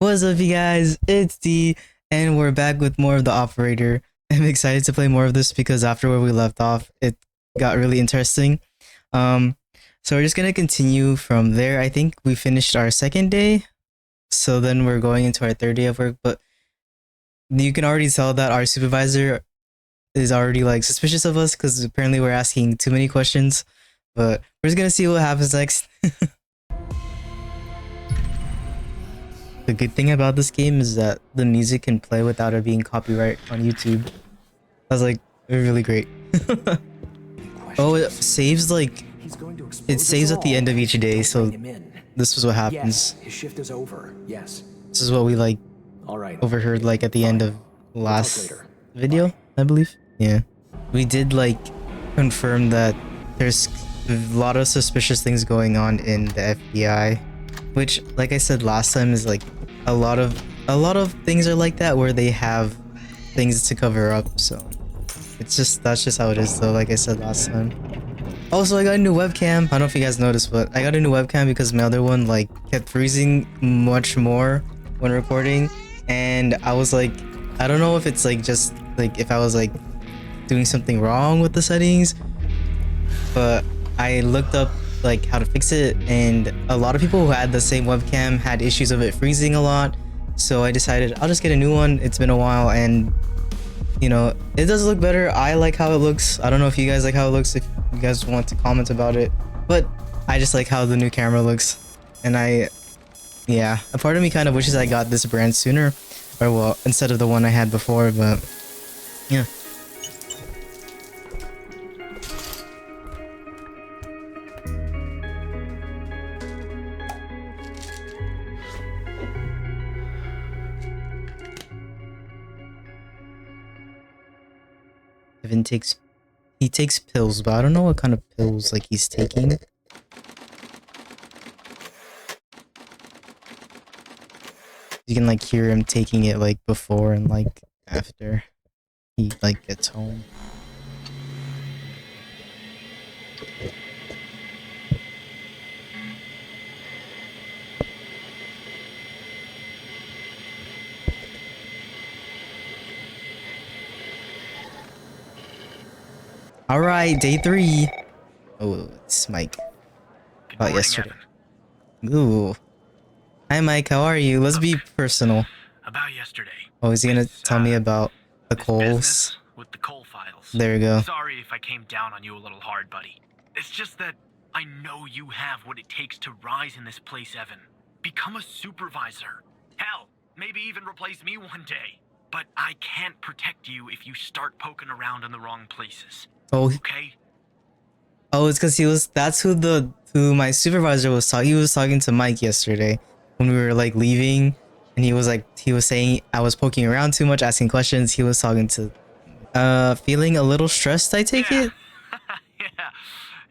What's up, you guys? It's D, and we're back with more of the operator. I'm excited to play more of this because after where we left off, it got really interesting. Um, so we're just gonna continue from there. I think we finished our second day, so then we're going into our third day of work. But you can already tell that our supervisor is already like suspicious of us because apparently we're asking too many questions. But we're just gonna see what happens next. The good thing about this game is that the music can play without it being copyright on YouTube. That's like really great. Oh, it saves like it saves at the end of each day, so this was what happens. Yes, his shift is over. Yes. This is what we like All right. overheard like at the end of last video, I believe. Yeah. We did like confirm that there's a lot of suspicious things going on in the FDI, which like I said last time is like a lot of things are like that where they have things to cover up, so that's just how it is though, like I said last time. Also, I got a new webcam. I don't know if you guys noticed, but I got a new webcam because my other one like kept freezing much more when recording, and I was like, I don't know if it's like just like if I was like doing something wrong with the settings, but I looked up like how to fix it, and a lot of people who had the same webcam had issues of it freezing a lot, so I decided I'll just get a new one. It's been a while, and you know, it does look better. I like how it looks. I don't know if you guys like how it looks, if you guys want to comment about it, but I just like how the new camera looks. And yeah, a part of me kind of wishes I got this brand sooner, or well, instead of the one I had before, but yeah. Evan takes pills, but I don't know what kind of pills like he's taking. You can like hear him taking it like before and like after he like gets home. All right, day 3. Oh, it's Mike. About yesterday. Evan. Ooh. Hi, Mike. How are you? Let's be personal. About yesterday. Oh, is he gonna tell me about the coals? With the coal files. There we go. Sorry if I came down on you a little hard, buddy. It's just that I know you have what it takes to rise in this place, Evan. Become a supervisor. Hell, maybe even replace me one day. But I can't protect you if you start poking around in the wrong places. Oh, okay. Oh, it's because that's who my supervisor was talking. He was talking to Mike yesterday when we were like leaving, and he was saying I was poking around too much, asking questions. He was talking to, feeling a little stressed, I take it?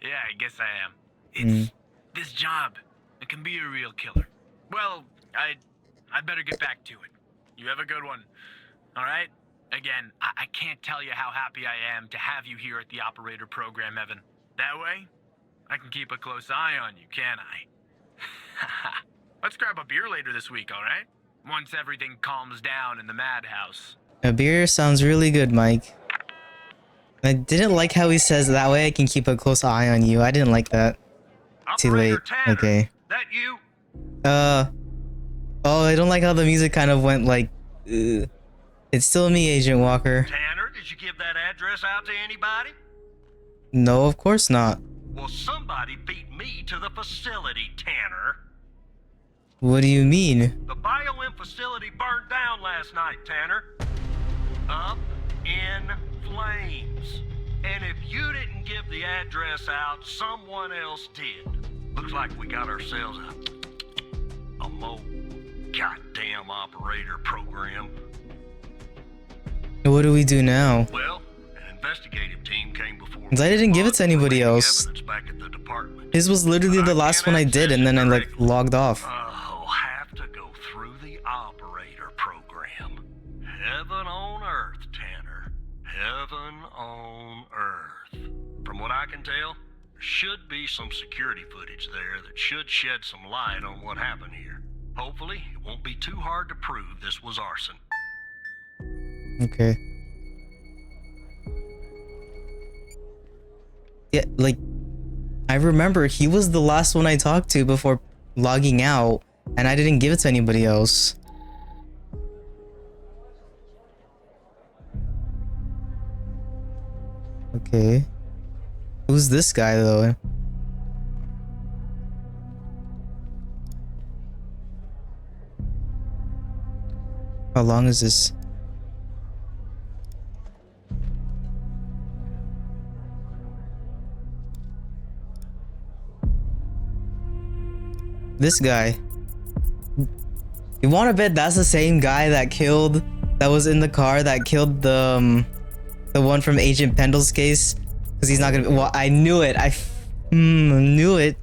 Yeah, I guess I am. It's this job. It can be a real killer. Well, I better get back to it. You have a good one. All right? Again, I can't tell you how happy I am to have you here at the operator program, Evan. That way, I can keep a close eye on you, can't I? Let's grab a beer later this week, all right? Once everything calms down in the madhouse. A beer sounds really good, Mike. I didn't like how he says that way I can keep a close eye on you. I didn't like that. Too late. Tanner, okay. That you? Oh, I don't like how the music kind of went like, It's still me, Agent Walker. Tanner, did you give that address out to anybody? No, of course not. Well, somebody beat me to the facility, Tanner. What do you mean? The BioM facility burned down last night, Tanner. Up in flames. And if you didn't give the address out, someone else did. Looks like we got ourselves a mo goddamn operator program. What do we do now? Well, an investigative team came before. I didn't give it to anybody else. Back at the department. His was literally the last one I did, and then I like logged off. Oh, have to go through the operator program. Heaven on earth, Tanner. Heaven on earth. From what I can tell, there should be some security footage there that should shed some light on what happened here. Hopefully, it won't be too hard to prove this was arson. Okay. Yeah, like, I remember he was the last one I talked to before logging out, and I didn't give it to anybody else. Okay. Who's this guy, though? How long is this? This guy. You wanna bet that's the same guy that was in the car that killed the one from Agent Pendle's case? Because he's not gonna. Well, I knew it. I knew it.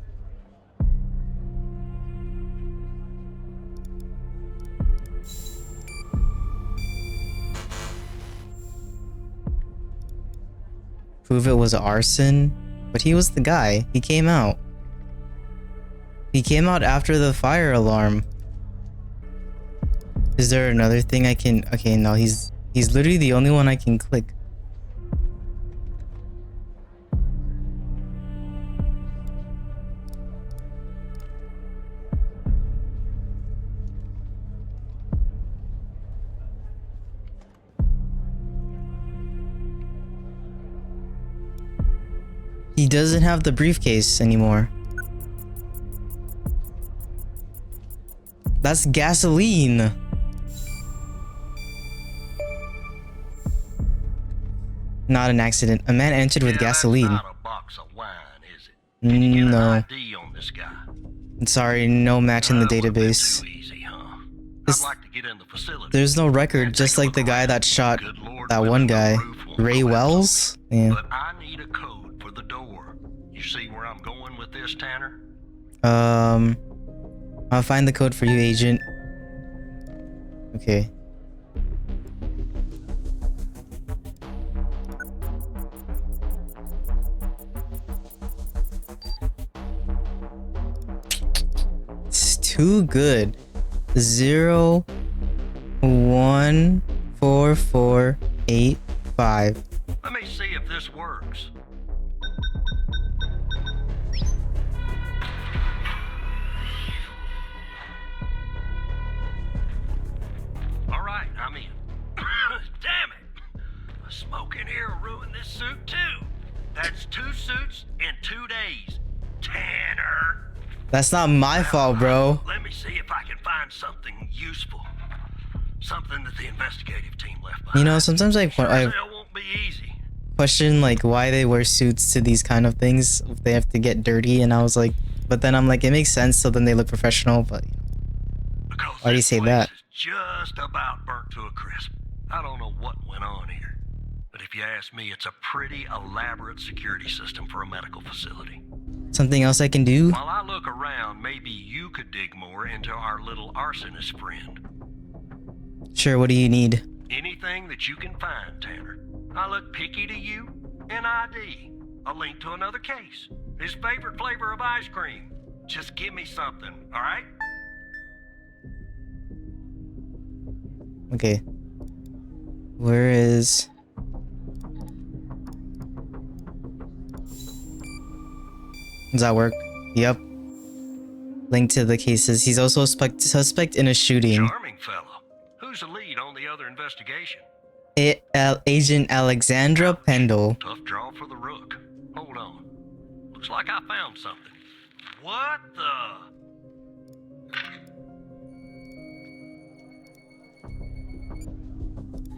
Prove it was arson, but he was the guy. He came out. He came out after the fire alarm. Is there another thing I can? Okay, no, he's literally the only one I can click. He doesn't have the briefcase anymore. That's gasoline. Not an accident. A man entered with gasoline. That's not a box of wine, is it? Can you get No. an ID on this guy? Sorry, no match in the Would've been database. too easy, huh? This- I'd like to get in the facility. There's no record, and just take a like the look guy around. that shot Good Lord, that whether one the guy. roof won't Ray collapse Wells? on me. Yeah. But I need a code for the door. You see where I'm going with this, Tanner? I'll find the code for you, Agent. Okay. It's too good. 014485. Let me see if this works. All right, I'm in. Damn it! A smoke in here will ruin this suit too. That's 2 suits in 2 days. Tanner. That's not my fault, bro. Let me see if I can find something useful. Something that the investigative team left behind. You know, sometimes I Sure as hell won't be easy. question like why they wear suits to these kind of things if they have to get dirty, and I was like, but then I'm like, it makes sense, so then they look professional, but you know. Because Why do you this say place that? is just about burnt to a crisp. I don't know what went on here. But if you ask me, it's a pretty elaborate security system for a medical facility. Something else I can do? While I look around, maybe you could dig more into our little arsonist friend. Sure, what do you need? Anything that you can find, Tanner. I look picky to you. An ID. A link to another case. His favorite flavor of ice cream. Just give me something, all right? Okay. Where is... Does that work? Yep. Link to the cases. He's also a suspect in a shooting. Charming fellow. Who's the lead on the other investigation? Agent Alexandra Pendle. Tough draw for the rook. Hold on. Looks like I found something. What the?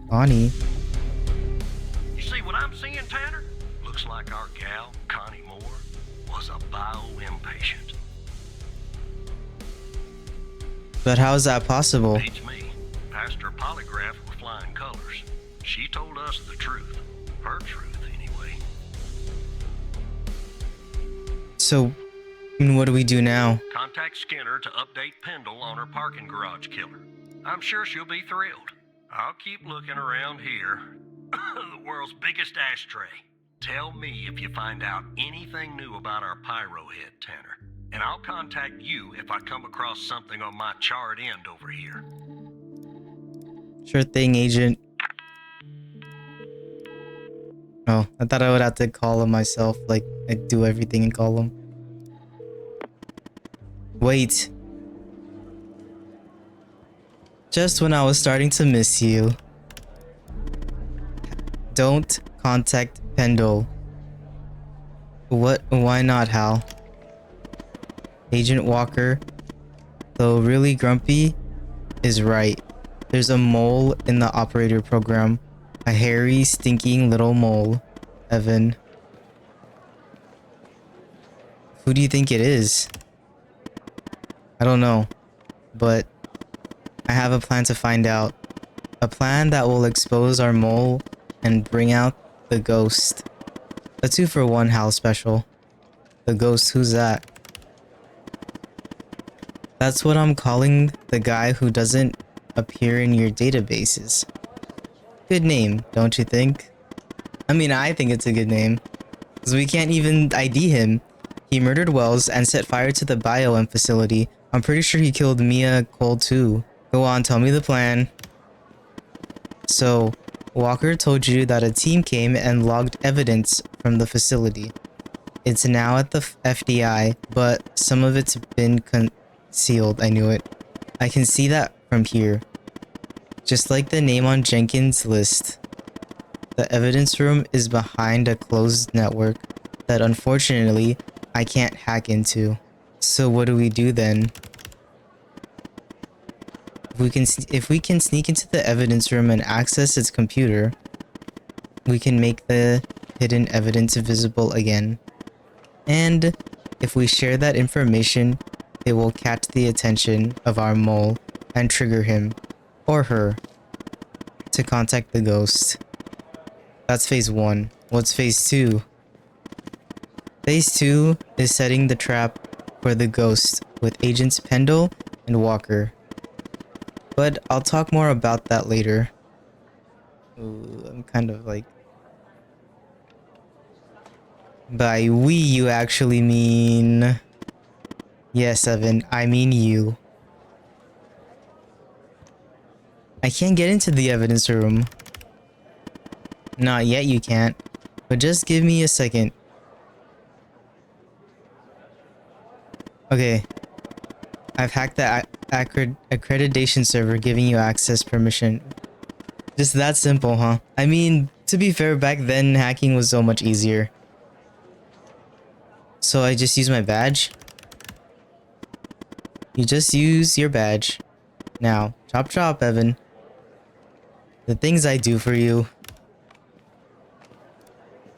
Bonnie. You see what I'm seeing, Tanner? Looks like our gal, Connie Moore, was a bio-impatient. But how is that possible? Beats me. Passed her polygraph with flying colors. She told us the truth. Her truth, anyway. So, what do we do now? Contact Skinner to update Pendle on her parking garage killer. I'm sure she'll be thrilled. I'll keep looking around here. The world's biggest ashtray. Tell me if you find out anything new about our pyro head, Tanner. and I'll contact you if I come across something on my charred end over here. Sure thing, Agent. Oh, I thought I would have to call him myself, like, I'd do everything and call him. Wait. Just when I was starting to miss you. Don't contact Pendle. What? Why not, Hal? Agent Walker, though really grumpy, is right. There's a mole in the operator program. A hairy, stinking little mole. Evan. Who do you think it is? I don't know. But I have a plan to find out. A plan that will expose our mole and bring out the ghost. A 2-for-1 Hal special. The ghost, who's that? That's what I'm calling the guy who doesn't appear in your databases. Good name, don't you think? I mean, I think it's a good name. Because we can't even ID him. He murdered Wells and set fire to the BioM facility. I'm pretty sure he killed Mia Cole too. Go on, tell me the plan. So, Walker told you that a team came and logged evidence from the facility. It's now at the FDI, but some of it's been concealed. I knew it. I can see that from here. Just like the name on Jenkins' list. The evidence room is behind a closed network that unfortunately I can't hack into. So what do we do then? If we can sneak into the evidence room and access its computer, we can make the hidden evidence visible again. And if we share that information, it will catch the attention of our mole and trigger him or her to contact the ghost. That's phase 1. What's phase 2? Phase 2 is setting the trap for the ghost with agents Pendle and Walker. But I'll talk more about that later. Ooh, I'm kind of like... By we, you actually mean... Yes, Evan, I mean you. I can't get into the evidence room. Not yet, you can't. But just give me a second. Okay. I've hacked the accreditation server, giving you access permission. Just that simple, huh? I mean, to be fair, back then hacking was so much easier. So I just use my badge. You just use your badge. Now, chop chop, Evan. The things I do for you.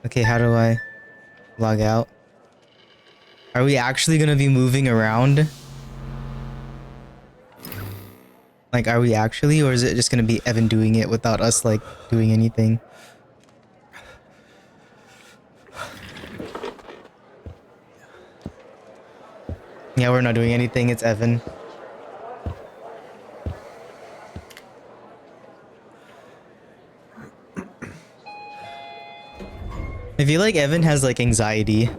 Okay, how do I log out? Are we actually gonna be moving around? Like, are we actually, or is it just gonna be Evan doing it without us, like, doing anything? Yeah, we're not doing anything, it's Evan. I feel like Evan has, like, anxiety.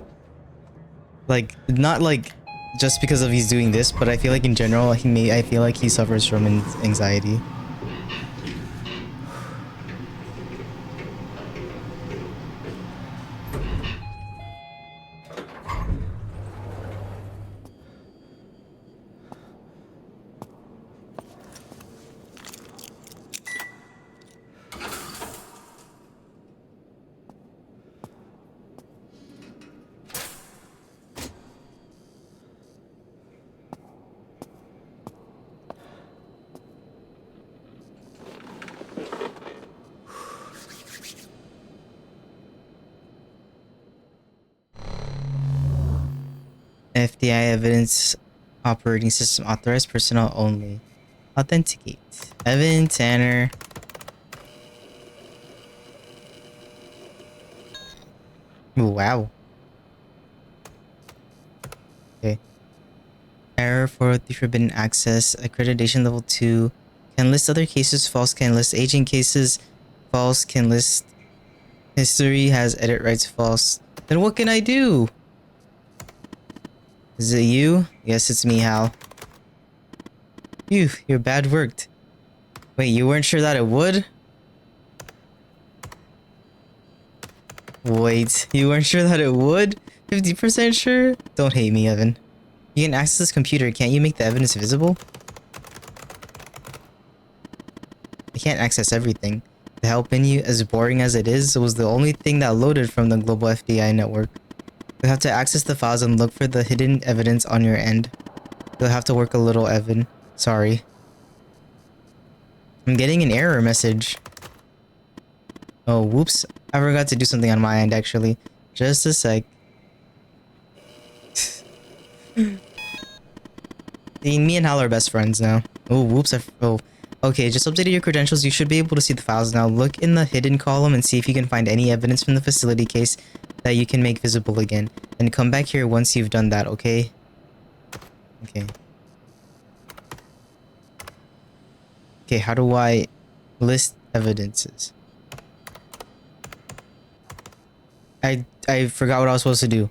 Like, not, like, just because of he's doing this, but I feel like in general, I feel like he suffers from anxiety. FDI evidence operating system authorized personnel only. Authenticate. Evan Tanner. Ooh, wow. Okay. Error for the forbidden access. Accreditation level 2. Can list other cases. False can list agent cases. False can list history. Has edit rights. False. Then what can I do? Is it you? Yes, it's me, Hal. Phew, your bad worked. Wait, you weren't sure that it would? Wait, you weren't sure that it would? 50% sure? Don't hate me, Evan. You can access this computer, can't you make the evidence visible? I can't access everything. The help menu, as boring as it is, was the only thing that loaded from the global FDI network. You'll have to access the files and look for the hidden evidence on your end. You'll have to work a little, Evan. Sorry. I'm getting an error message. Oh, whoops. I forgot to do something on my end, actually. Just a sec. See, me and Hal are best friends now. Oh, whoops. Oh. Okay, just updated your credentials. You should be able to see the files now. Look in the hidden column and see if you can find any evidence from the facility case that you can make visible again. And come back here once you've done that, okay? Okay. Okay, how do I list evidences? I forgot what I was supposed to do.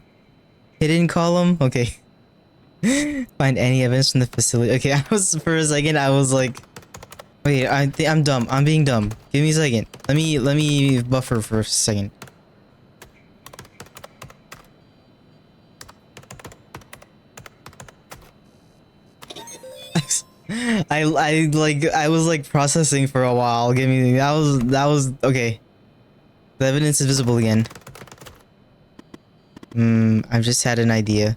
Hidden column? Okay. Find any evidence from the facility. Okay, for a second I was like, wait, I'm dumb. I'm being dumb. Give me a second. Let me buffer for a second. I was like processing for a while. Give me that was okay. The evidence is visible again. I've just had an idea.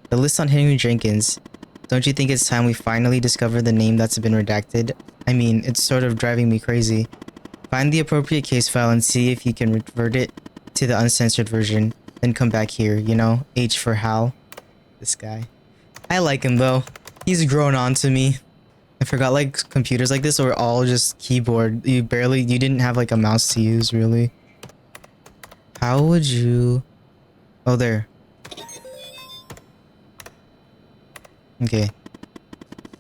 The list on Henry Jenkins. Don't you think it's time we finally discover the name that's been redacted? I mean, it's sort of driving me crazy. Find the appropriate case file and see if you can revert it to the uncensored version. Then come back here, you know? H for Hal. This guy. I like him though. He's grown on to me. I forgot like computers like this were all just keyboard. You didn't have like a mouse to use really. How would you... Oh, there. Okay.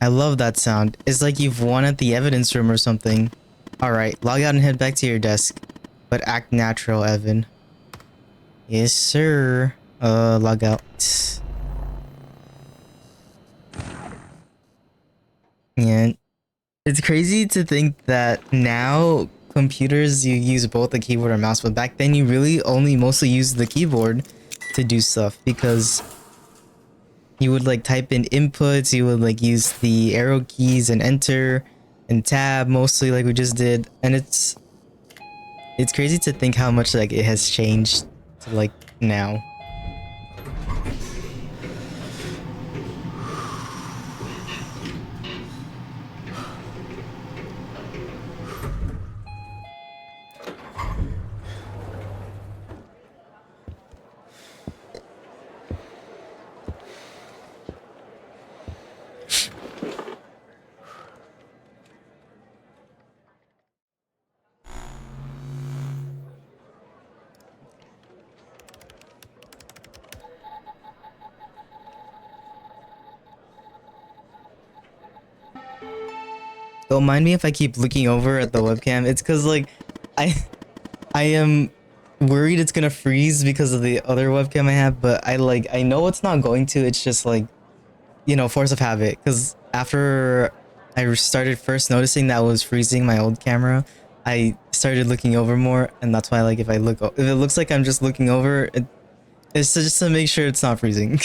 I love that sound. It's like you've won at the evidence room or something. Alright, log out and head back to your desk. But act natural, Evan. Yes, sir. Log out. Yeah. It's crazy to think that now computers you use both the keyboard and mouse, but back then you really only mostly used the keyboard to do stuff because you would like type in inputs, you would like use the arrow keys and enter and tab mostly like we just did, and it's crazy to think how much like it has changed to like now. Don't mind me if I keep looking over at the webcam. It's because like I am worried it's gonna freeze because of the other webcam I have, but I know it's not going to. It's just like, you know, force of habit. Because after I started first noticing that I was freezing my old camera, I started looking over more, and that's why like if it looks like I'm just looking over, it's just to make sure it's not freezing.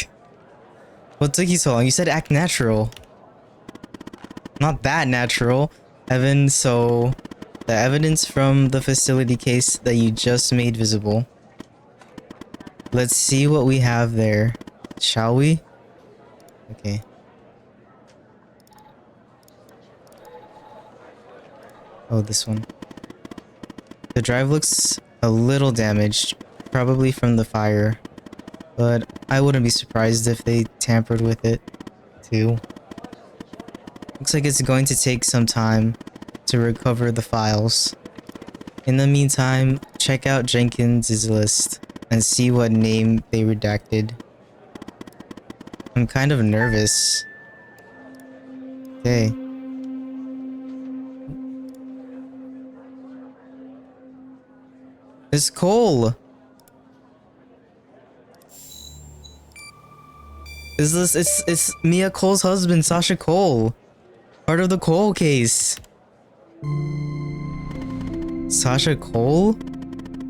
What took you so long? You said act natural. Not that natural, Evan. So the evidence from the facility case that you just made visible. Let's see what we have there, shall we? Okay. Oh, this one. The drive looks a little damaged, probably from the fire, but I wouldn't be surprised if they tampered with it too. Looks like it's going to take some time to recover the files. In the meantime, check out Jenkins' list and see what name they redacted. I'm kind of nervous. Okay. It's Cole! Is this it's Mia Cole's husband, Sasha Cole. Part of the Cole case. Sasha Cole?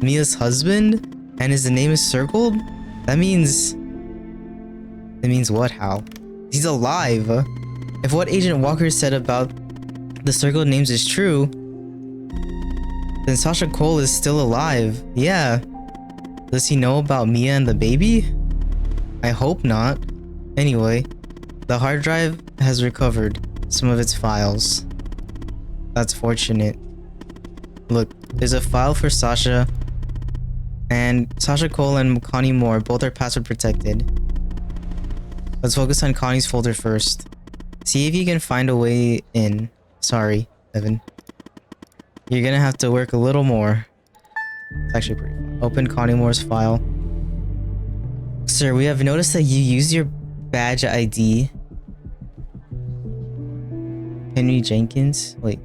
Mia's husband? And his name is circled? That means what, Hal? He's alive. If what Agent Walker said about the circled names is true, then Sasha Cole is still alive. Yeah. Does he know about Mia and the baby? I hope not. Anyway, the hard drive has recovered some of its files. That's fortunate. Look, there's a file for Sasha, and Sasha Cole and Connie Moore both are password protected. Let's focus on Connie's folder first. See if you can find a way in. Sorry, Evan. You're gonna have to work a little more. It's actually pretty fun. Open Connie Moore's file. Sir, we have noticed that you use your badge ID. Henry Jenkins? Wait.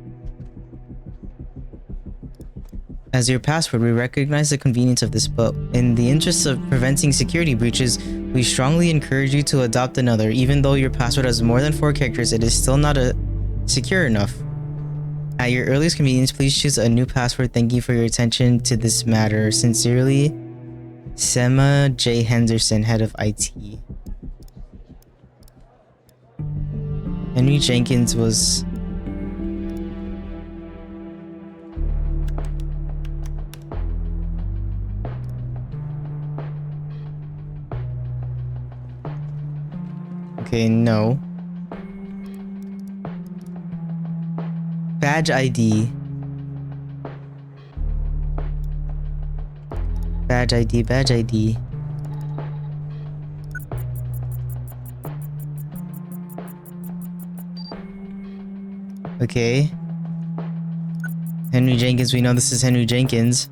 As your password, we recognize the convenience of this, but in the interest of preventing security breaches, we strongly encourage you to adopt another. Even though your password has more than 4 characters, it is still not secure enough. At your earliest convenience, please choose a new password. Thank you for your attention to this matter. Sincerely, Sema J. Henderson, Head of IT. Henry Jenkins was... Okay, no. Badge ID. Badge ID, badge ID. Okay. Henry Jenkins, we know this is Henry Jenkins.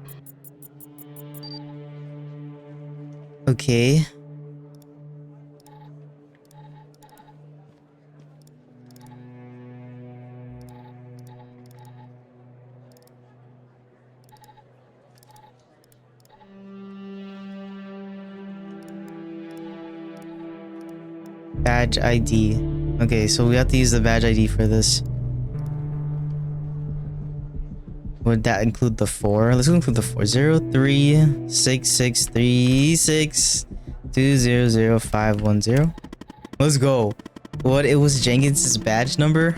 Okay. Badge ID. Okay, so we have to use the badge ID for this. Would that include the 4? Let's include the 4. 036636200510. Let's go. What? It was Jenkins's badge number?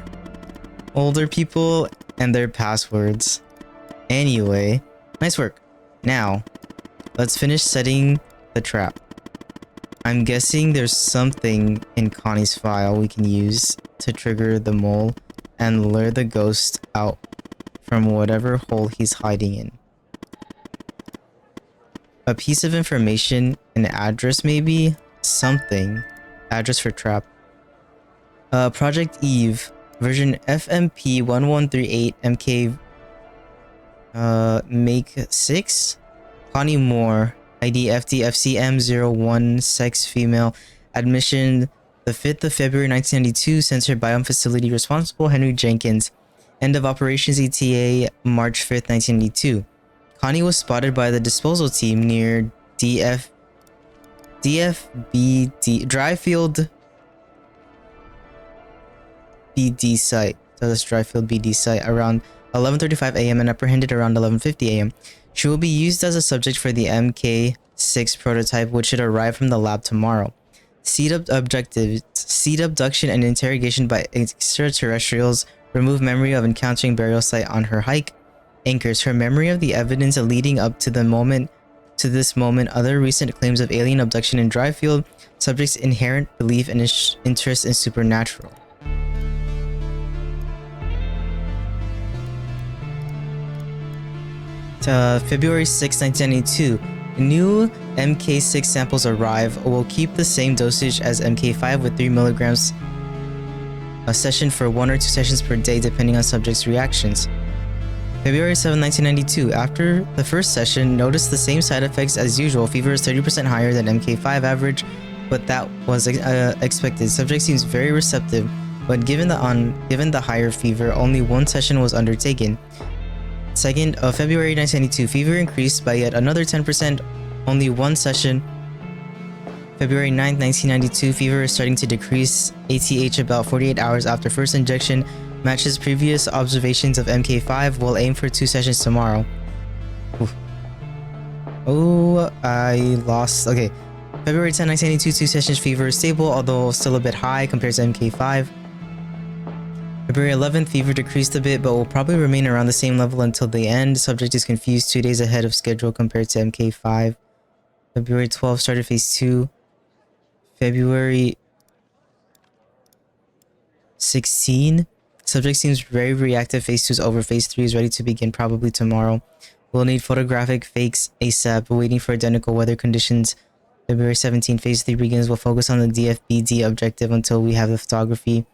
Older people and their passwords. Anyway, nice work. Now, let's finish setting the trap. I'm guessing there's something in Connie's file we can use to trigger the mole and lure the ghost out from whatever hole he's hiding in. A piece of information, an address maybe? Something. Address for trap. Project Eve, version FMP 1138 MK make 6. Connie Moore, ID FDFCM01, sex female, admission the 5th of February 1992, Sensor Biome Facility responsible Henry Jenkins, end of operations ETA March 5th, 1992. Connie was spotted by the disposal team near DFBD Dryfield BD site. So that's Dryfield BD site around 11:35 a.m. and apprehended around 11:50 a.m. She will be used as a subject for the MK6 prototype, which should arrive from the lab tomorrow. Seed objectives: seed abduction and interrogation by extraterrestrials. Remove memory of encountering burial site on her hike. Anchors her memory of the evidence leading up to the moment. To this moment, other recent claims of alien abduction in Dryfield. Subject's inherent belief and interest in supernatural. February 6, 1992. New MK6 samples arrive. Will keep the same dosage as MK5 with 3 milligrams a session for 1 or 2 sessions per day depending on subject's reactions. February 7, 1992. After the first session, notice the same side effects as usual. Fever is 30% higher than MK5 average, but that was expected. Subject seems very receptive, but given the higher fever, only 1 session was undertaken. 2nd of February 1992, fever increased by yet another 10%, only 1 session February 9th, 1992, fever is starting to decrease. ATH about 48 hours after first injection. Matches previous observations of MK5. We'll aim for 2 sessions tomorrow. Oof. Oh, I lost. Okay. February 10, 1992, 2 sessions fever is stable, although still a bit high compared to MK5. February 11th, fever decreased a bit, but will probably remain around the same level until the end. Subject is confused 2 days ahead of schedule compared to MK5. February 12th, started phase 2. February 16, subject seems very reactive. Phase 2 is over. Phase 3 is ready to begin probably tomorrow. We'll need photographic fakes ASAP. Waiting for identical weather conditions. February 17, phase 3 begins. We'll focus on the DFBD objective until we have the photography.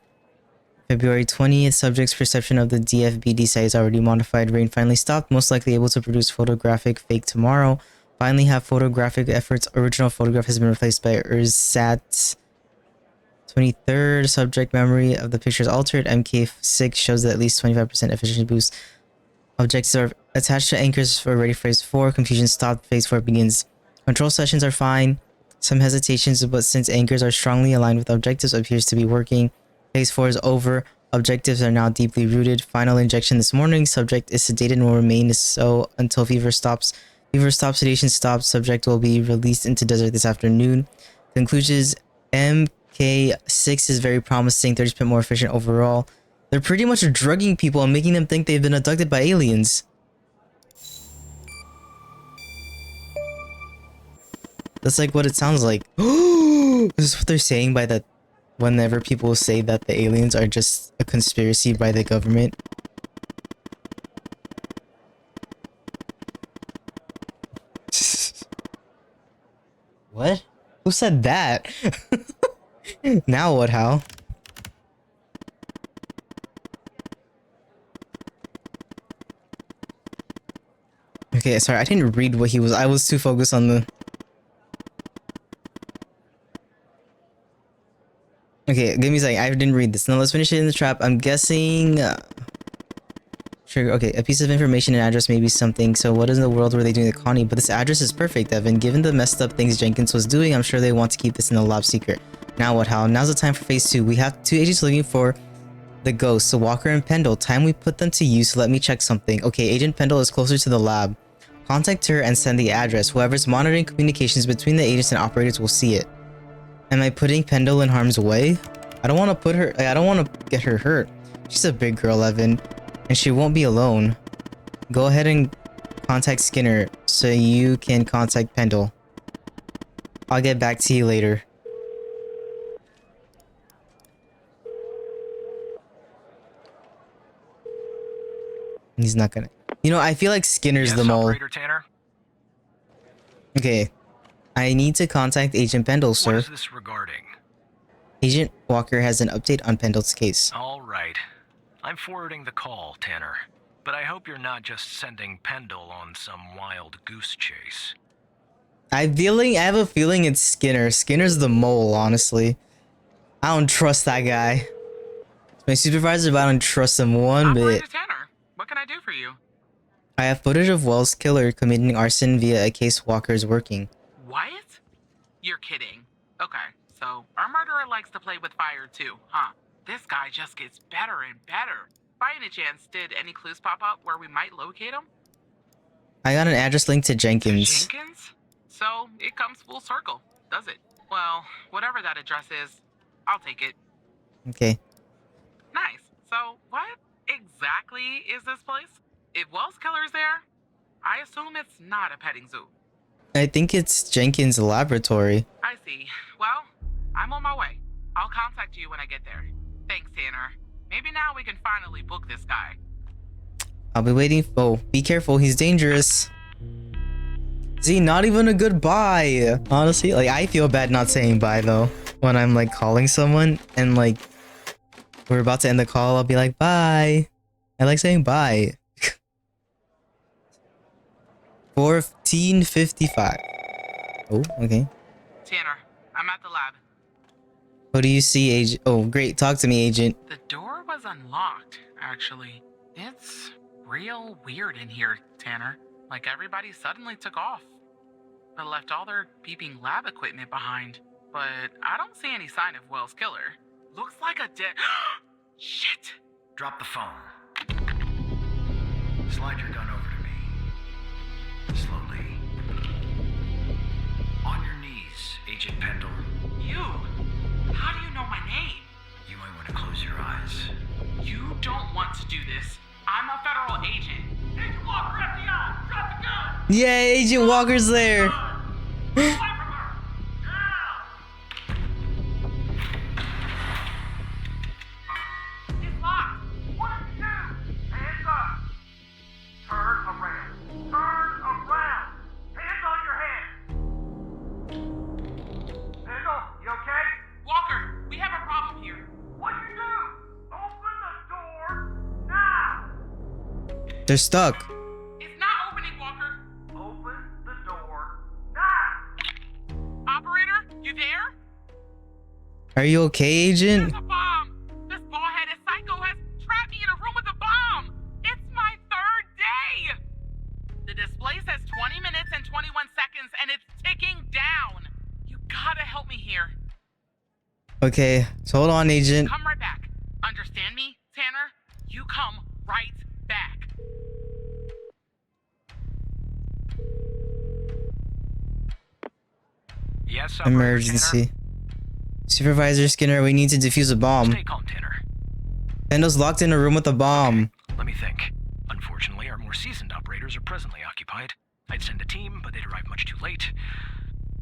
February 20th, subject's perception of the DFBD site is already modified. Rain finally stopped. Most likely able to produce photographic fake tomorrow. Finally have photographic efforts. Original photograph has been replaced by ERSAT. 23rd, subject memory of the picture is altered. MK6 shows that at least 25% efficiency boost. Objectives are attached to anchors for ready phase 4. Confusion stopped. Phase 4 begins. Control sessions are fine. Some hesitations, but since anchors are strongly aligned with objectives, appears to be working. Phase 4 is over. Objectives are now deeply rooted. Final injection this morning. Subject is sedated and will remain so until fever stops. Fever stops, sedation stops. Subject will be released into desert this afternoon. Conclusions: MK6 is very promising, 30% more efficient overall. They're pretty much drugging people and making them think they've been abducted by aliens. That's like what it sounds like. This is what they're saying by that whenever people say that the aliens are just a conspiracy by the government. What? Who said that? Now what, Hal? Okay, sorry, I didn't read what he was. I was too focused on the... Okay, give me a second. I didn't read this. Now let's finish it in the trap. I'm guessing... Sure, okay, a piece of information and address may be something. So what in the world were they doing to Connie? But this address is perfect, Evan. Given the messed up things Jenkins was doing, I'm sure they want to keep this in the lab secret. Now what, Hal? Now's the time for phase 2. We have 2 agents looking for the ghosts, so Walker and Pendle. Time we put them to use. Let me check something. Okay, Agent Pendle is closer to the lab. Contact her and send the address. Whoever's monitoring communications between the agents and operators will see it. Am I putting Pendle in harm's way? I don't want to put her... I don't want to get her hurt. She's a big girl, Evan. And she won't be alone. Go ahead and contact Skinner so you can contact Pendle. I'll get back to you later. He's not gonna... You know, I feel like Skinner's the mole. Operator Tanner? Okay. I need to contact Agent Pendle, sir. What is this regarding? Agent Walker has an update on Pendle's case. All right. I'm forwarding the call, Tanner. But I hope you're not just sending Pendle on some wild goose chase. I have a feeling it's Skinner. Skinner's the mole, honestly. I don't trust that guy. He's my supervisor, but I don't trust him one bit. Operator Tanner, what can I do for you? I have footage of Wells' killer committing arson via a case Walker is working. What? You're kidding. Okay, so our murderer likes to play with fire too, huh? This guy just gets better and better. By any chance, did any clues pop up where we might locate him? I got an address linked to Jenkins. Jenkins? So it comes full circle, does it? Well, whatever that address is, I'll take it. Okay. Nice. So what exactly is this place? If Wells' killer's there, I assume it's not a petting zoo. I think it's Jenkins' laboratory. I see. Well, I'm on my way. I'll contact you when I get there. Thanks, Tanner. Maybe now we can finally book this guy. I'll be waiting. Oh, be careful. He's dangerous. See, not even a good bye. Honestly, like, I feel bad not saying bye, though. When I'm, like, calling someone and, like, we're about to end the call, I'll be like, bye. I like saying bye. 14:55. Oh, okay. Tanner, I'm at the lab. What do you see, agent? Oh, great. Talk to me, agent. The door was unlocked, actually. It's real weird in here, Tanner. Like everybody suddenly took off, but left all their beeping lab equipment behind. but I don't see any sign of Will's killer. Looks like a dead. Shit! Drop the phone. Slide your gun over to me. Slowly. On your knees, Agent Pendle. You? How do you know my name? You might want to close your eyes. You don't want to do this. I'm a federal agent. Agent Walker, FDI! Drop the gun! Yeah, Agent Walker's there. Away from her! Now! It's locked! What did you do? Hands up! Turn around! Turn around! Hands on your head! Pendle, you okay? Walker, we have a problem here. What'd you do? Open the door now! They're stuck. It's not opening, Walker. Open the door now! Operator, you there? Are you okay, Agent? There's a bomb! This bald-headed psycho has trapped me in a room with a bomb! It's my third day! The display says 20 minutes and 21 seconds, and it's ticking down! You gotta help me here. Okay, so hold on, Agent. Come right back. Understand me, Tanner? You come right back. Yes, Operator Emergency. Supervisor Skinner, we need to defuse a Tanner. bomb. Stay calm, Tanner. Pendle's locked in a room with a bomb. Let me think. Unfortunately, our more seasoned operators are presently occupied. I'd send a team, but they'd arrive much too late.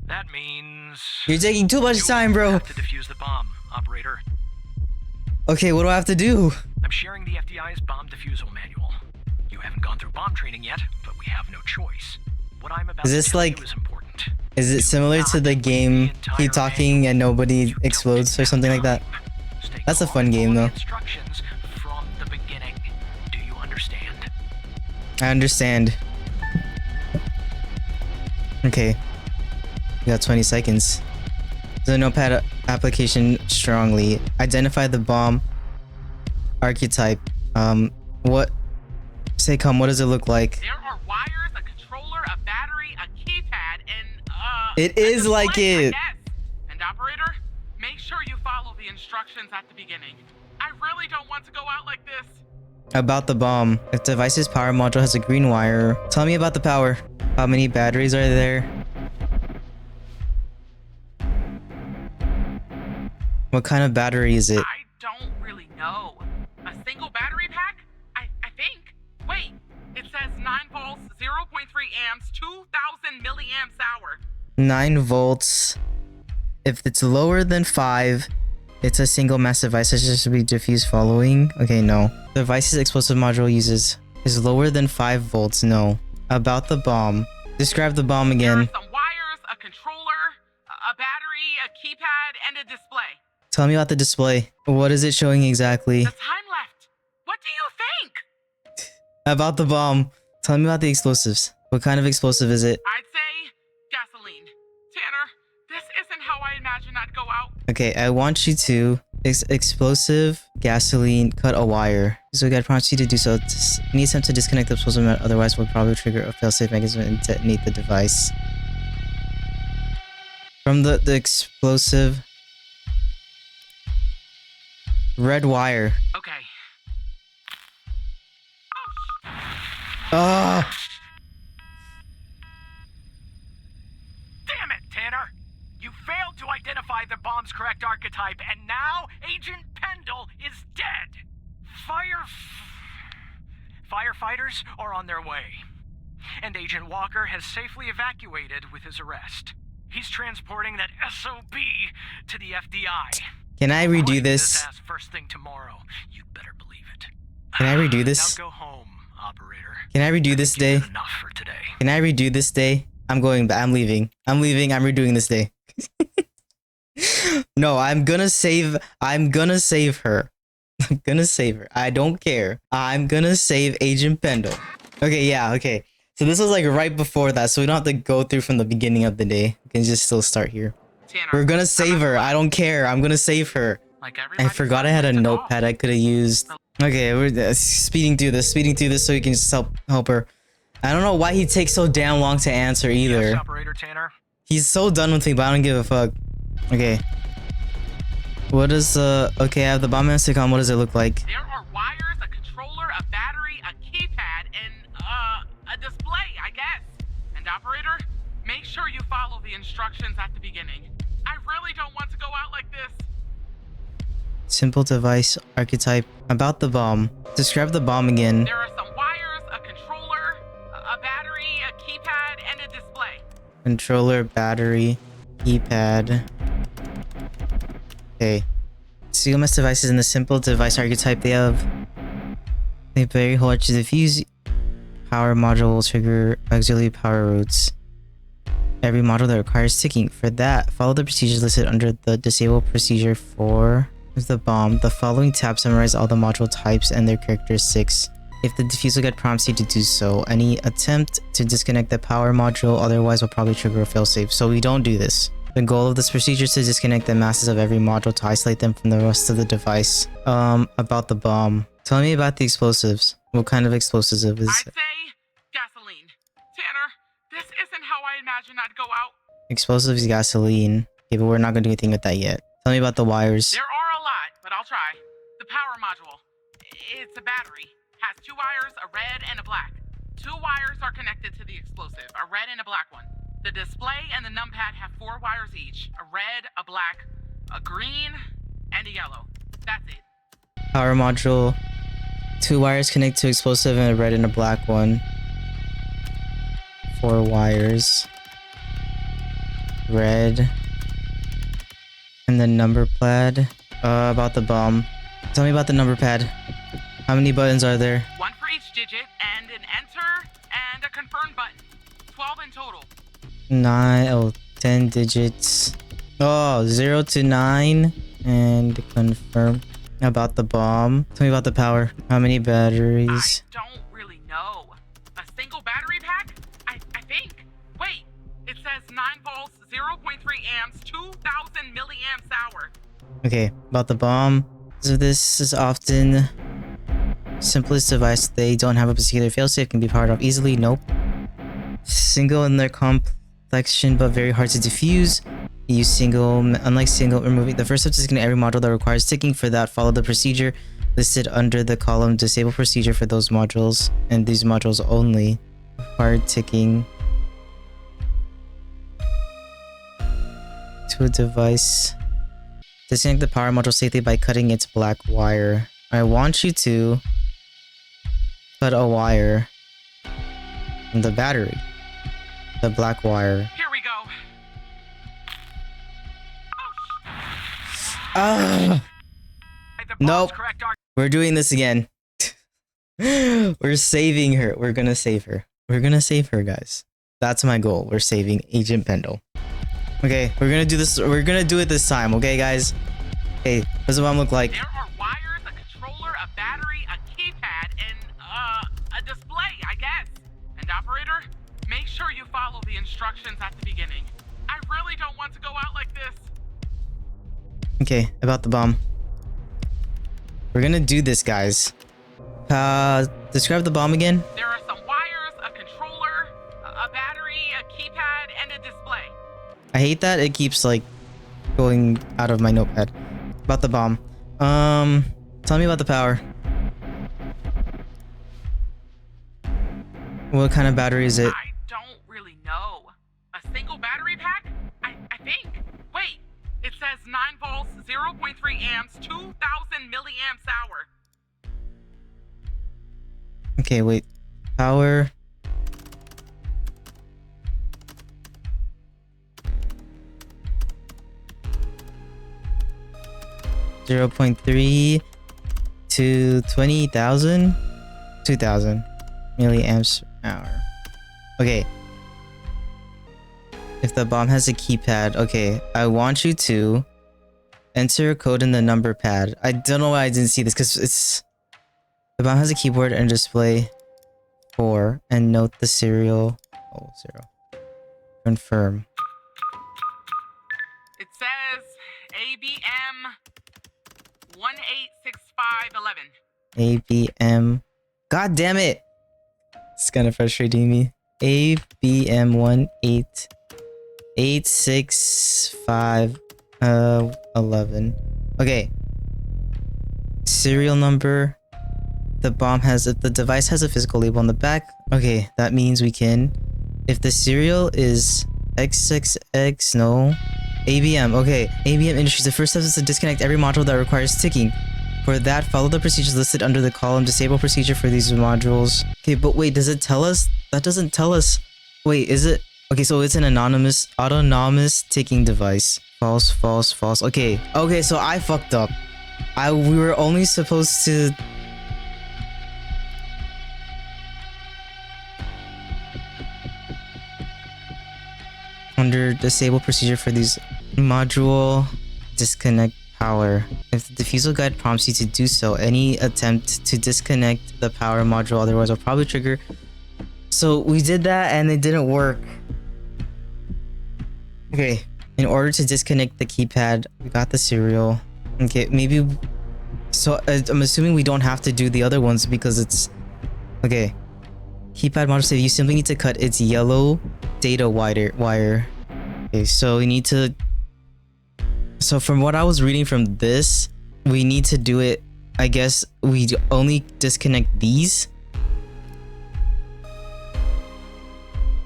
That means... You're taking too much time, bro. have to defuse the bomb, Operator. Okay, what do I have to do? I'm sharing the FDI's bomb defusal manual. You haven't gone through bomb training yet, but we have no choice. What I'm about Is to this tell like- you is important. Is it similar to the game Keep Talking and Nobody Explodes or something like that? That's a fun game, though. Instructions from the beginning. Do you understand? I understand. Okay. We got 20 seconds. The notepad application strongly. Identify the bomb archetype. What? Say, come, what does it look like? There are wires, a controller, a battery, a keypad, and It a is like display, I it. guess. And operator, make sure you follow the instructions at the beginning. I really don't want to go out like this. About the bomb. If device's power module has a green wire, tell me about the power. How many batteries are there? What kind of battery is it? I don't really know. A single battery pack? I think. Wait, it says 9 volts, 0.3 amps, 2,000 milliamps hour. 9 volts. If it's lower than 5, it's a single mass device that should be diffused following. Okay, no. The device's explosive module is lower than 5 volts. No. About the bomb. Describe the bomb There again. are some wires, a controller, a battery, a keypad, and a display. Tell me about the display. What is it showing exactly? The time left. What do you think? About the bomb. Tell me about the explosives. What kind of explosive is it? I'd say gasoline. Tanner, this isn't how I imagined I'd go out. Okay, I want you to explosive gasoline cut a wire. So I prompts you to do so. You need time to disconnect the explosive, otherwise will probably trigger a failsafe mechanism and detonate the device. From the explosive red wire. Okay. Ah! Damn it, Tanner! You failed to identify the bomb's correct archetype, and now Agent Pendle is dead! Firefighters are on their way. And Agent Walker has safely evacuated with his arrest. He's transporting that SOB to the FDI. Can I redo Putting this? ass first thing tomorrow. You better believe it. Can I redo this? Now go home, operator. Can I redo this day? You've had enough for today. Can I redo this day? I'm going back. I'm leaving. I'm leaving. I'm redoing this day. No, I'm gonna save her. I'm gonna save her. I don't care. I'm gonna save Agent Pendle. Okay, yeah, okay. So this was like right before that, so we don't have to go through from the beginning of the day. We can just still start here. Tanner, We're gonna save her. I don't care. I'm gonna save her. like I everybody forgot I had a says, it's all. notepad I could have used. Okay, we're speeding through this so we can just help her. I don't know why he takes so damn long to answer either. Yes, operator Tanner. He's so done with me, but I don't give a fuck. Okay. What is the... Okay, I have the bomb and stick on. What does it look like? There are wires, a controller, a battery, a keypad, and a display, I guess. And operator, make sure you follow the instructions at the beginning. I really don't want to go out like this. Simple device archetype. About the bomb. Describe the bomb again. There are some wires, a controller, a battery, a keypad, and a display. Controller, battery, keypad. Okay. CMS devices in the simple device archetype, they have a very hard to diffuse. Power module will trigger auxiliary power routes. Every module that requires ticking. For that, follow the procedures listed under the disable procedure for the bomb. The following tab summarize all the module types and their characteristics. If the diffusal guide prompts you to do so, any attempt to disconnect the power module otherwise will probably trigger a failsafe. So we don't do this. The goal of this procedure is to disconnect the masses of every module to isolate them from the rest of the device. About the bomb. Tell me about the explosives. What kind of explosives is I'd it? say gasoline. Tanner, this isn't how I imagined I'd go out. Explosives, gasoline. Okay, but we're not gonna do anything with that yet. Tell me about the wires. There are a lot, but I'll try. The power module. It's a battery. Has two wires, a red and a black. Two wires are connected to the explosive, a red and a black one. The display and the numpad have 4 wires each. A red, a black, a green, and a yellow. That's it. Power module. 2 wires connect to explosive and a red and a black one. 4 wires. Red. And the number pad. About the bomb. Tell me about the number pad. How many buttons are there? 1 for each digit, and an enter and a confirm button. 12 in total. 10 digits. Oh, 0 to 9. And confirm. About the bomb. Tell me about the power. How many batteries? I don't really know. A single battery pack? I think. Wait, it says 9 volts, 0.3 amps, 2000 milliamps hour. Okay, about the bomb. So this is often simplest device. They don't have a particular failsafe, can be powered off easily. Nope. Single in their complexion, but very hard to diffuse. Use single, unlike single, removing the first step to disconnect every module that requires ticking. For that, follow the procedure listed under the column disable procedure for those modules, and these modules only require ticking to a device. Disconnect the power module safely by cutting its black wire. I want you to cut a wire from the battery. The black wire. Here we go. Nope. We're doing this again. We're saving her. We're gonna save her. We're gonna save her, guys. That's my goal. We're saving Agent Pendle. Okay, we're gonna do this. We're gonna do it this time, okay, guys? Okay, what does the bomb look like? There are wires, a controller, a battery, a keypad, and a display, I guess. And operator, make sure you follow the instructions at the beginning. I really don't want to go out like this. Okay, about the bomb. We're gonna do this, guys. Describe the bomb again. There are some wires, a controller, a battery, a keypad, and a display. I hate that it keeps like going out of my notepad. About the bomb. Tell me about the power. What kind of battery is it? I don't really know. A single battery pack? I think. Wait, it says 9 volts, 0.3 amps, 2000 milliamps hour. Okay, wait. Power. .3 to 20,000? 2,000 milliamps hour. Okay. If the bomb has a keypad, okay, I want you to enter a code in the number pad. I don't know why I didn't see this, because it's... The bomb has a keyboard and display 4, and note the serial... Oh, 0. Confirm. It says ABM 186511. ABM... God damn it! It's kind of frustrating me. ABM 188651. 11. Okay. Serial number. The device has a physical label on the back. Okay, that means we can. If the serial is XXX, no. ABM, okay. ABM Industries. The first step is to disconnect every module that requires ticking. For that, follow the procedures listed under the column disable procedure for these modules. Okay, but wait, does it tell us? That doesn't tell us. Wait, is it? Okay, so it's an autonomous ticking device. False, false, false. Okay, so I fucked up. We were only supposed to... Under disable procedure for these module, disconnect power. If the diffusal guide prompts you to do so, any attempt to disconnect the power module otherwise will probably trigger. So we did that and it didn't work. Okay, in order to disconnect the keypad, we got the serial. Okay, maybe. So I'm assuming we don't have to do the other ones because it's okay. Keypad module save. You simply need to cut its yellow data wire. Okay, so we need to. So from what I was reading from this, we need to do it. I guess we only disconnect these.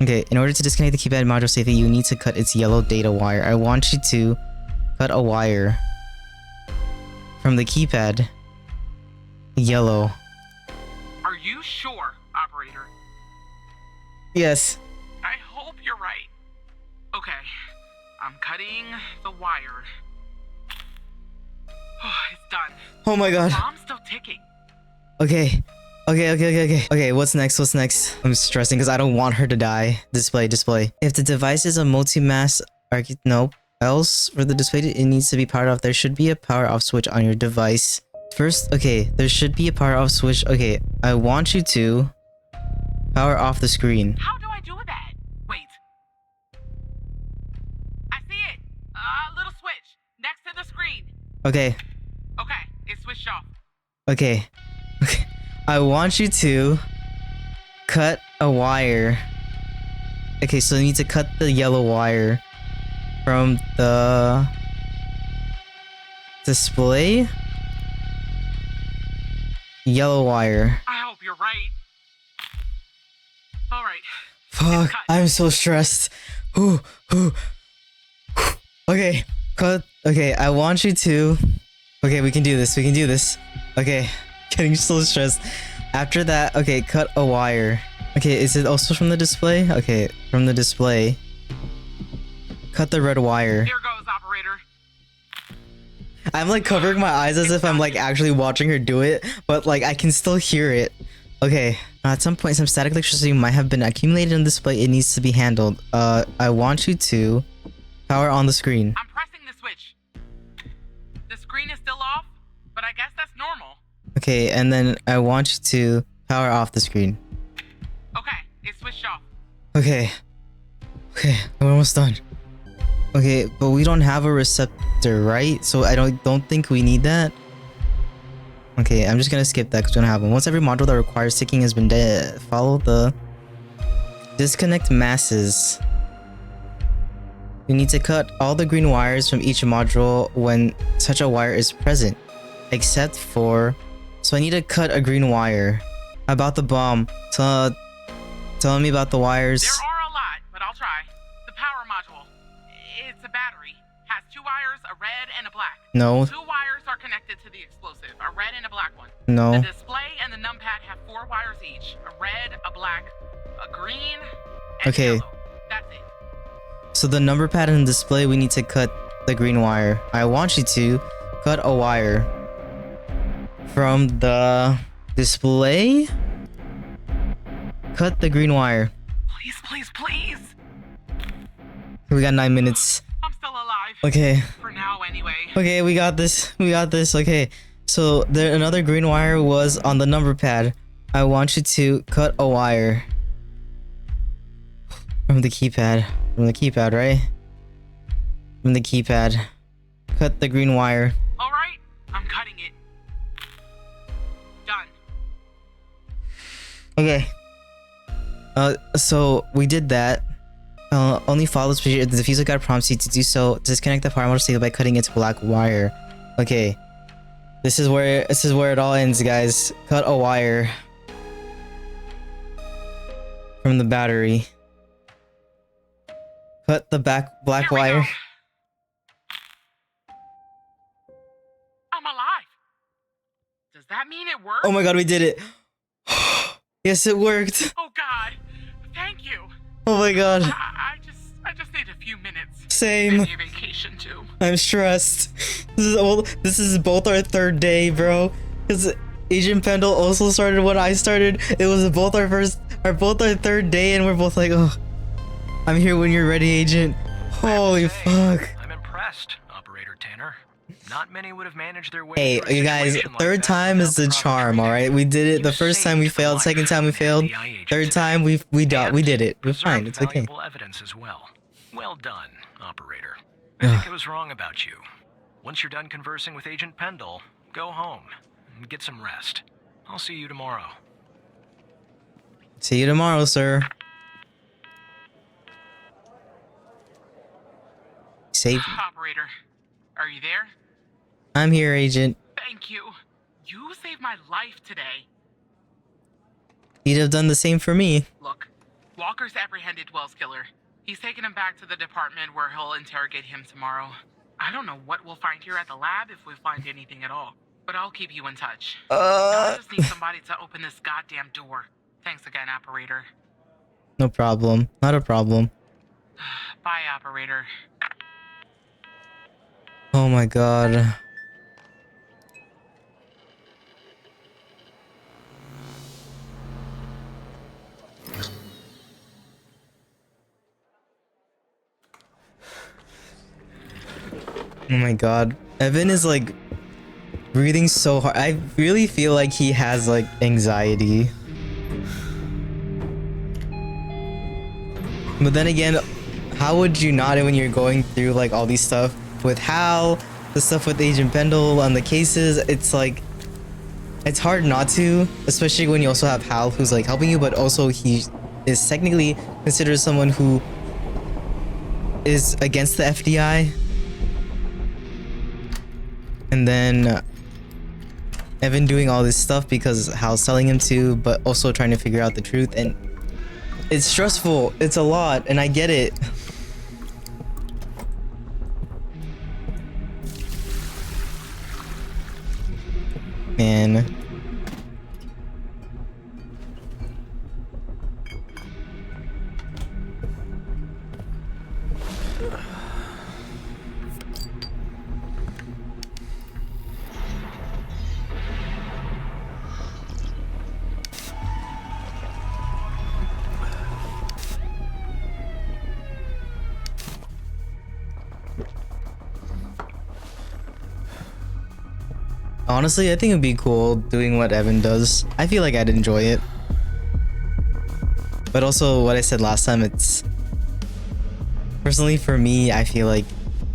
Okay, in order to disconnect the keypad module safely, you need to cut its yellow data wire. I want you to cut a wire from the keypad. Yellow. Are you sure, operator? Yes. I hope you're right. Okay, I'm cutting the wire. Oh, it's done. Oh my god. Bomb's still ticking. Okay. Okay, what's next? I'm stressing because I don't want her to die. Display. If the device is a multi-mass nope. Else, for the display, it needs to be powered off. There should be a power off switch on your device. First, okay, there should be a power off switch. Okay, I want you to power off the screen. How do I do that? Wait. I see it. Little switch next to the screen. Okay. Okay, it's switched off. Okay. I want you to cut a wire. Okay, so you need to cut the yellow wire from the display. Yellow wire. I hope you're right. All right. Fuck, I'm so stressed. Okay, cut. Okay, I want you to. Okay, we can do this. Okay, getting so stressed. After that, okay, cut a wire. Okay, is it also from the display? Okay, from the display. Cut the red wire. Here goes, operator. I'm like covering my eyes as if I'm like actually watching her do it, but like I can still hear it. Okay, at some point some static electricity might have been accumulated in the display. It needs to be handled. I want you to power on the screen. I'm pressing the switch. The screen is still off, but I guess that's normal. Okay, and then I want you to power off the screen. Okay, it's switched off. Okay, we're almost done. Okay, but we don't have a receptor, right? So I don't think we need that. Okay, I'm just gonna skip that because we don't have one. Once every module that requires ticking has been follow the disconnect masses. You need to cut all the green wires from each module when such a wire is present, except for. So I need to cut a green wire. About the bomb. Tell me about the wires. There are a lot, but I'll try. The power module. It's a battery. Has two wires, a red and a black. No. Two wires are connected to the explosive, a red and a black one. No. The display and the numpad have 4 wires each. A red, a black, a green, and Okay. yellow. That's it. So the number pad and display, we need to cut the green wire. I want you to cut a wire from the display. Cut the green wire. Please. We got 9 minutes. I'm still alive. Okay. For now, anyway. Okay, we got this. Okay. So another green wire was on the number pad. I want you to cut a wire from the keypad. Right? From the keypad. Cut the green wire. All right, I'm cutting it. Done. Okay. So we did that. Only follows if the diffuser guide prompts you to do so. Disconnect the power motor by cutting its black wire. Okay. This is where it all ends, guys. Cut a wire from the battery. Cut the black wire. I'm alive. Does that mean it worked? Oh my god, we did it. Yes, it worked. Oh god. Thank you. Oh my god. I just need a few minutes. Same. Maybe a vacation too. I'm stressed. This is both our third day, bro. Because Agent Pendle also started when I started. It was both our third day, and we're both like, oh, I'm here when you're ready, Agent. Holy fuck. I'm impressed, Operator Tanner. Not many would have managed their way. Hey, through a you guys, situation like third that time is the without proper charm, training. alright? We did it. The You first time we saved failed, life second time we of an failed. FDI agent Third time we and did it. We're fine. preserved It's okay. valuable evidence as well. Well done, Operator. I think I was wrong about you. Once you're done conversing with Agent Pendle, go home and get some rest. I'll see you tomorrow. See you tomorrow, sir. Save. Operator, are you there? I'm here, Agent. Thank you. You saved my life today. You'd have done the same for me. Look, Walker's apprehended Wells' killer. He's taken him back to the department where he'll interrogate him tomorrow. I don't know what we'll find here at the lab if we find anything at all, but I'll keep you in touch. I just need somebody to open this goddamn door. Thanks again, Operator. No problem. Not a problem. Bye, Operator. Oh my god. Oh my god. Evan is like breathing so hard. I really feel like he has like anxiety. But then again, how would you not when you're going through like all these stuff with Hal, the stuff with Agent Pendle on the cases? It's like, it's hard not to, especially when you also have Hal who's like helping you, but also he is technically considered someone who is against the FDI. And then Evan doing all this stuff because Hal's telling him to, but also trying to figure out the truth. And it's stressful. It's a lot, and I get it. Man. Honestly, I think it'd be cool doing what Evan does. I feel like I'd enjoy it. But also, what I said last time, it's... Personally, for me, I feel like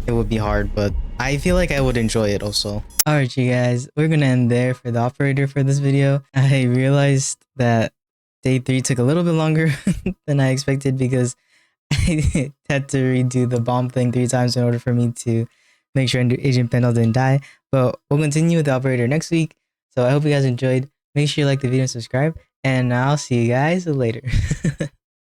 it would be hard, but I feel like I would enjoy it also. Alright, you guys, we're gonna end there for the operator for this video. I realized that day 3 took a little bit longer than I expected because I had to redo the bomb thing 3 times in order for me to make sure Agent Pendle didn't die. But we'll continue with the operator next week. So I hope you guys enjoyed. Make sure you like the video and subscribe. And I'll see you guys later.